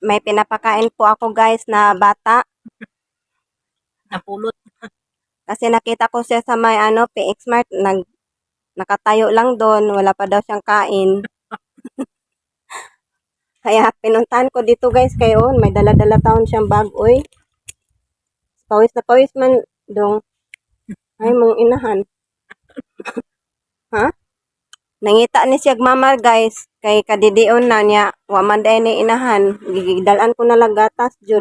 may pinapakain po ako guys na bata. Napulot. Kasi nakita ko siya sa may PX Mart, nakatayo lang doon, wala pa daw siyang kain. Kaya pinuntahan ko dito guys kayo, may dala-dala taon siyang bag, oy. Pawis na pawis man dong. Ay mong inahan. Ha? Nangita ni siyag mama guys, kay kadidion na niya, wa man day ni inahan, gigidalan ko na lang gatas jud.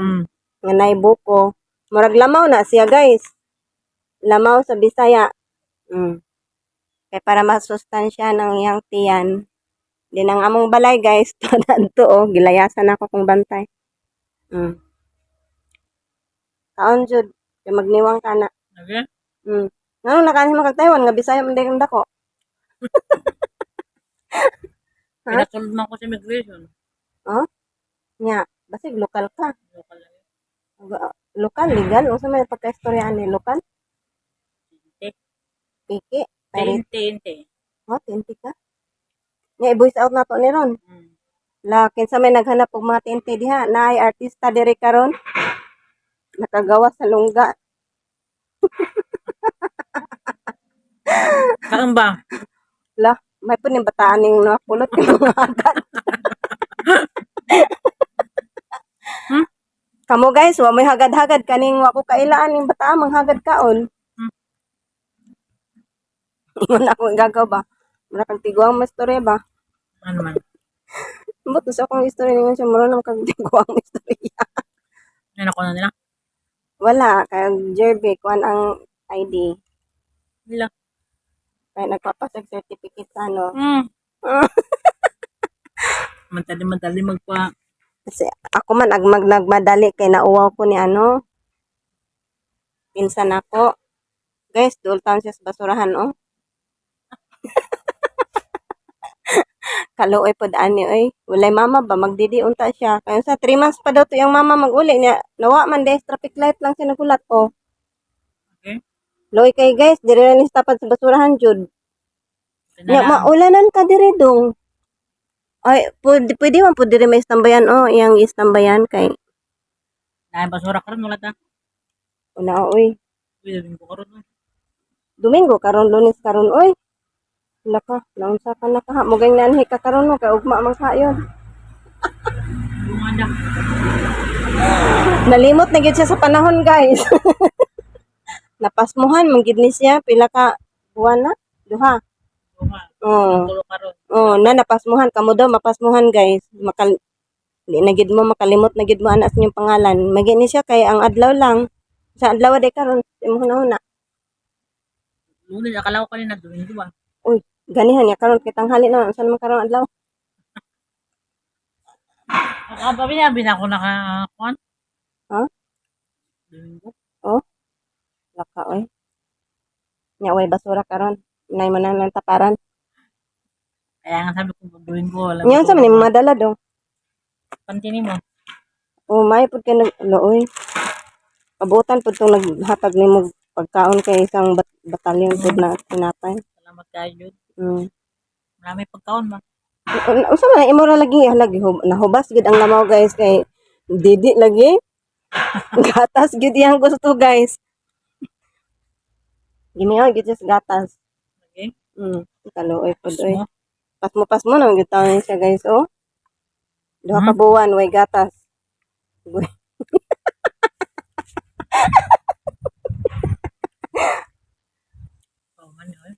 Nga naibuko. Murag lamaw na siya guys. Lamaw sa Bisaya. Kaya para masustansya ng iyang tiyan. Din ang among balay guys, to gilayasan ako kung bantay. Kaon jud, kay magniwang ka na. Okay? Ngano nakaani mo kag Taiwan nga Bisaya man day dako. Ha? Pinasulod man ko sa immigration. Oh? Nya, basig lokal ka. Local lang. Lokal legal o sa may pagka-istoryaan ni lokal? Tinte. Piki. Tinte. Oh, tinti ka. Nya i-voice out nato ni ron. La kinsa may naghanap og mga tinti diha, naay artista diri karon. Nakagawa sa lungga. Saan ba? La, may puning bataan ning napulot yung mga agad. Kamo guys, wa may hagad-hagad kaning wa ko kailaan ning bataan manghagad kaon. Ingon ako gagaw ba? Mura kang tiguang mastorya ba? Ano man? But sa akong istorya ningon siya mura nang kag tiguang istorya. Yan ako na nila. Wala kay Jerby kuan ang ID. Nila. Kaya nagpapasag certificate sa Madali magpa. Kasi ako man nagmadali kay nauwaw ko ni pinsan ako. Guys, duol taon siya sa basurahan oh. Kaluoy pod ani oy. Walay mama ba magdidi unta siya. Kaya sa 3 months pa daw to yung mama maguli niya. Nawa man des traffic light lang siya nagulat oh. Okay? Loy kay guys, dire na ni tapad sa basurahan jud. Ya maulanan ka dire dong. Ay, pwede man po dire may istambayan oh, iyang istambayan kay Dahil basura karon wala ta. una oy. Pwede ko karon. Domingo karon Lunes karon oy. Wala ka, naunsa ka na ka. Mugay nanhi ka karon no kay ugma man sayon. Bumanda. Nalimot na gyud siya sa panahon guys. Napasmuhan man gid ni siya pila ka buwan na? Duha. Oh. Tulo karon. Oh, napasmuhan kamo daw mapasmuhan guys. Di na gid mo makalimot na gid mo anak sa inyong pangalan. Magi ni siya kay ang adlaw lang. Sa adlaw day karon, imo na. Lunes akala ko kanina Domingo ba? Uy, ganihan ya karon kay tanghali na unsa man karon adlaw? Binabi na ako nakakuan. Ha? Domingo. Oh. Laka oy. Nya way basura karon. Nay man nang taparan. Kaya nga sabi ko Domingo wala. Nya unsa man imong madala do? Pantini mo. Oh, may pud kay oy. Pabutan pud tong naghatag nimo pagkaon kay isang batalyon pud na tinapay. Salamat kayo. Mm. Marami pagkaon ba? Unsa man imo ra lagi nahubas gid ang lamaw guys kay didi lagi. Gatas gid yang gusto guys. Gimiyaw gid sa gatas. Okay. Kaluoy pud oy. Pasmo na gid taon siya guys oh. Duha ka buwan way gatas. Oh, man yun.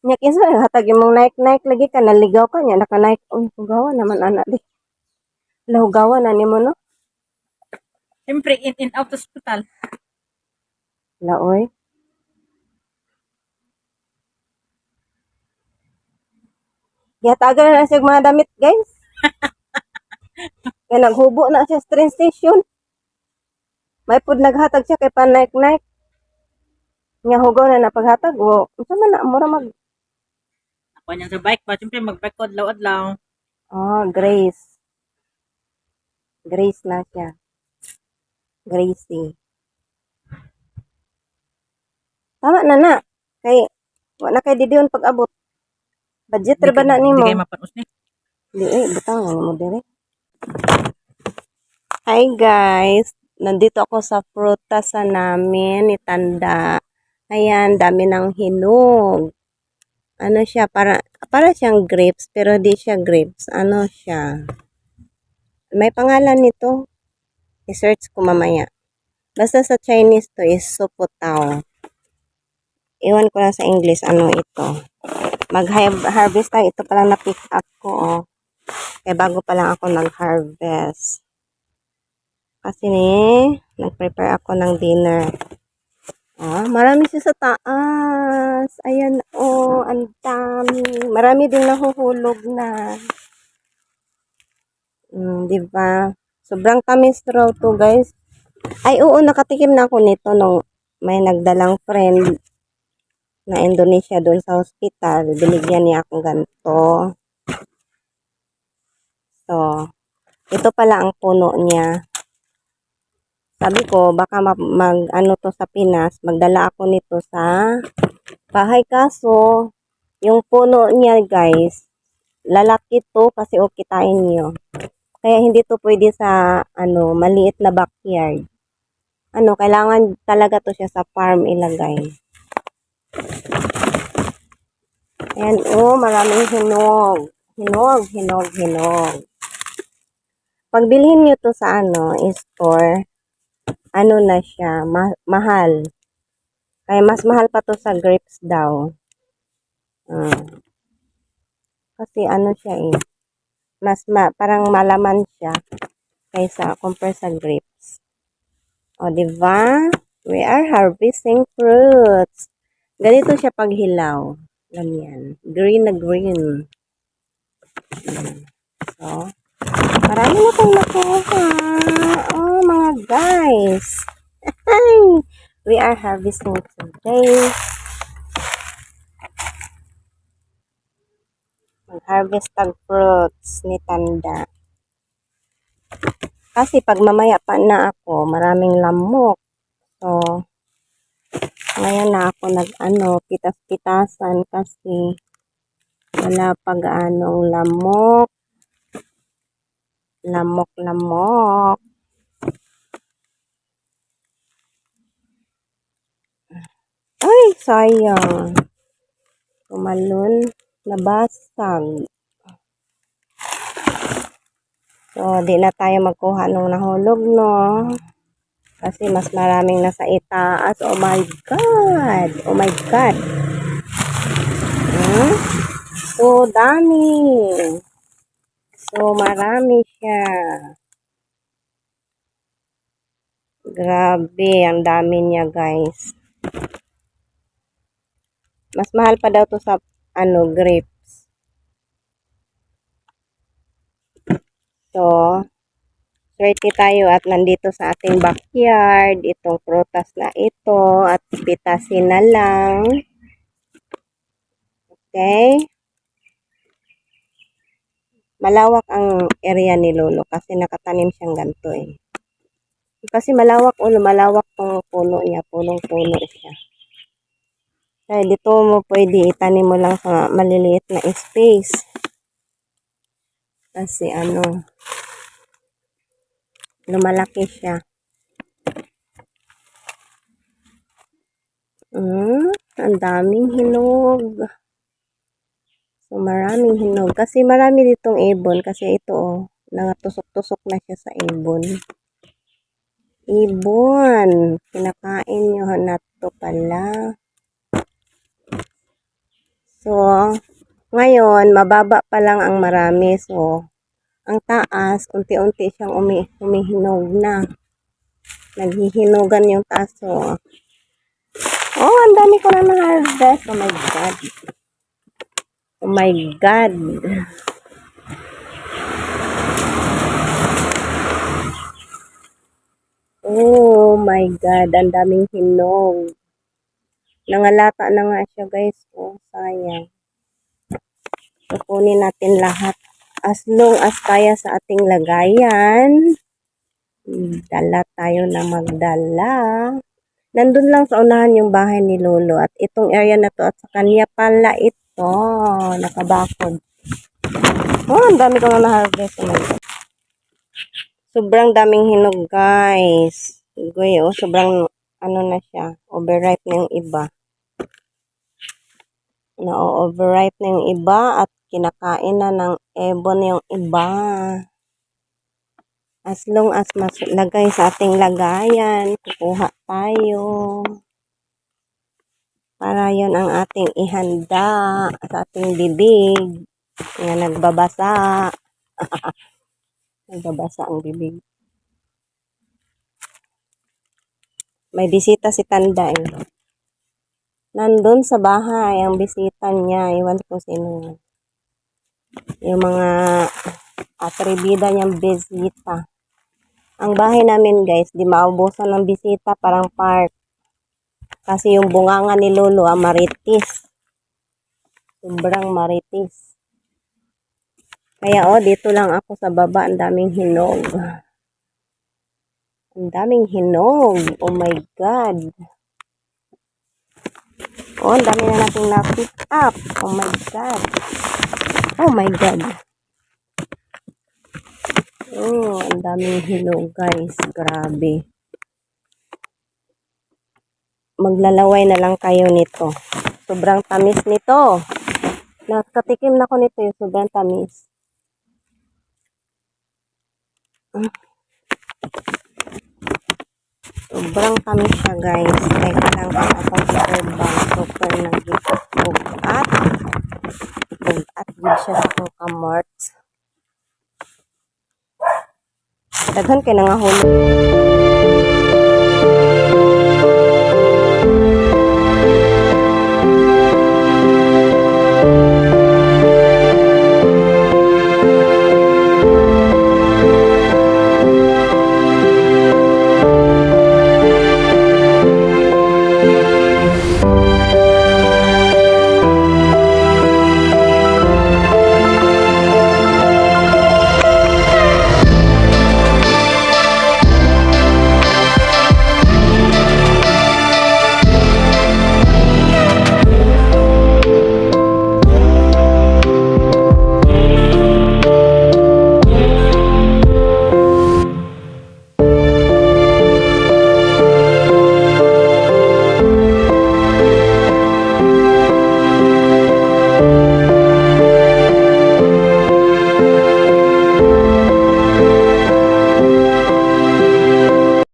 Nya kinsa hatag imong naik lagi ka naligaw ka nya naka-naik hugawan naman ana di. Lahugawan na nimo no? Siyempre, in and out hospital. Laoy. Gihatagan na siya mga damit guys. Kaya naghubo na siya sa train station. May pud naghatag siya kay pa-naik. Nya hugaw na napaghatag o unsa man na mura mag Ako niyan sa bike ba? Siyempre, mag-bike ko adlaw-adlaw. Grace. Grace na siya. Gracie. Tama na. Kay wala kay didion pag-abot. Budget ra ba na nimo? Hindi kayo mapanos ni. Di butang mo dire. Hi guys, nandito ako sa prutasan namin ni Tanda. Ayan, dami ng hinog. Ano siya, para siyang grapes, pero di siya grapes. Ano siya? May pangalan nito. I-search ko mamaya. Basta sa Chinese to is suputao. Iwan ko lang sa English ano ito. Mag-harvest tayo. Ito palang na-pick up ko. Oh. Kaya bago pa lang ako nag-harvest. Kasi nag-prepare ako ng dinner. Ah, marami siya sa taas. Ayan, oh, ang dami. Marami din nahuhulog na. Di ba? Sobrang tamis raw to, guys. Ay, oo, nakatikim na ako nito nung may nagdalang friend na Indonesia doon sa hospital. Binigyan niya akong ganito. So, ito pala ang puno niya. Sabi ko, baka ano to sa Pinas, magdala ako nito sa bahay. Kaso, yung puno niya guys, lalaki to kasi kitain niyo. Kaya hindi to pwede sa maliit na backyard. Kailangan talaga to siya sa farm ilagay. Ayan, oh, maraming hinog. Hinog. Pag bilhin niyo to sa store, na siya, mahal. Kaya mas mahal pa to sa grapes daw. Kasi siya parang malaman siya kaysa compare sa grapes. O, diba? We are harvesting fruits. Ganito siya pag hilaw. Ganyan. Green na green. So, marami na pang nakuha. Oh, mga guys. We are harvesting today. Mag-harvest ng fruits ni Tanda. Kasi pag mamaya pa na ako, maraming lamok. So, ngayon na ako pitas-pitasan kasi wala pag lamok. Lamok. Ay, sayang. Tumalon, nabasag. So, di na tayo magkuha nung nahulog, no? Kasi mas maraming nasa itaas. Oh my God! Oh my God! So, dami. So, marami siya. Grabe, ang dami niya, guys. Mas mahal pa daw to sa, grapes. So, swerte tayo at nandito sa ating backyard. Itong prutas na ito. At pitasin na lang. Okay? Malawak ang area ni Lolo kasi nakatanim siyang ganito eh. Kasi malawak tong puno niya. Punong-puno siya. Kaya dito mo pwede itanim mo lang sa maliliit na space. Kasi lumalaki siya. Ang daming hinog. So, maraming hinog. Kasi marami ditong ibon. Kasi ito, nangatusok-tusok na siya sa ibon. Ibon. Kinakain nyo na to pala. So, ngayon, mababa pa lang ang marami. So, ang taas, unti-unti siyang umihinog na. Naghihinugan yung taas. So, oh, ang dami ko na na-harvest. Oh my God. Oh my God. Oh my God. Ang daming hinog. Nangalata na nga siya, guys. Oh, sayang. So, kunin natin lahat. As long as kaya sa ating lagayan. Dala tayo na magdala. Nandun lang sa unahan yung bahay ni Lolo. At itong area na to at sa kanya pala ito. Nakabakod. Oh, ang dami ko na na-harvest. Sobrang daming hinog, guys. Goy, oh, sobrang ano na siya. Overripe na yung iba. Na-overripe na yung iba at kinakain na ng ibon yung iba. As long as maslagay sa ating lagayan, kukuha tayo. Para yon ang ating ihanda sa ating bibig. Nga nagbabasa. Nagbabasa ang bibig. May bisita si Tanda eh. Nandun sa bahay ang bisita niya. Iwan ko sino. Yung mga atribida niyang bisita. Ang bahay namin guys, di maubusan ng bisita, parang park. Kasi yung bunganga ni Lolo, maritis. Sobrang maritis. Kaya dito lang ako sa baba, ang daming hinog. Ang daming hinog. Oh my God. Ang dami na nating na-pick up. Oh my God. Oh my God. Oh, ang daming hinog guys. Grabe. Maglalaway na lang kayo nito. Sobrang tamis nito. Nakatikim na ko nito yung sobrang tamis. Sobrang tamis siya guys. Kaya lang akong super super nag-ugat. Ugat din siya sa akong kamort. Daghan kay nangahulog.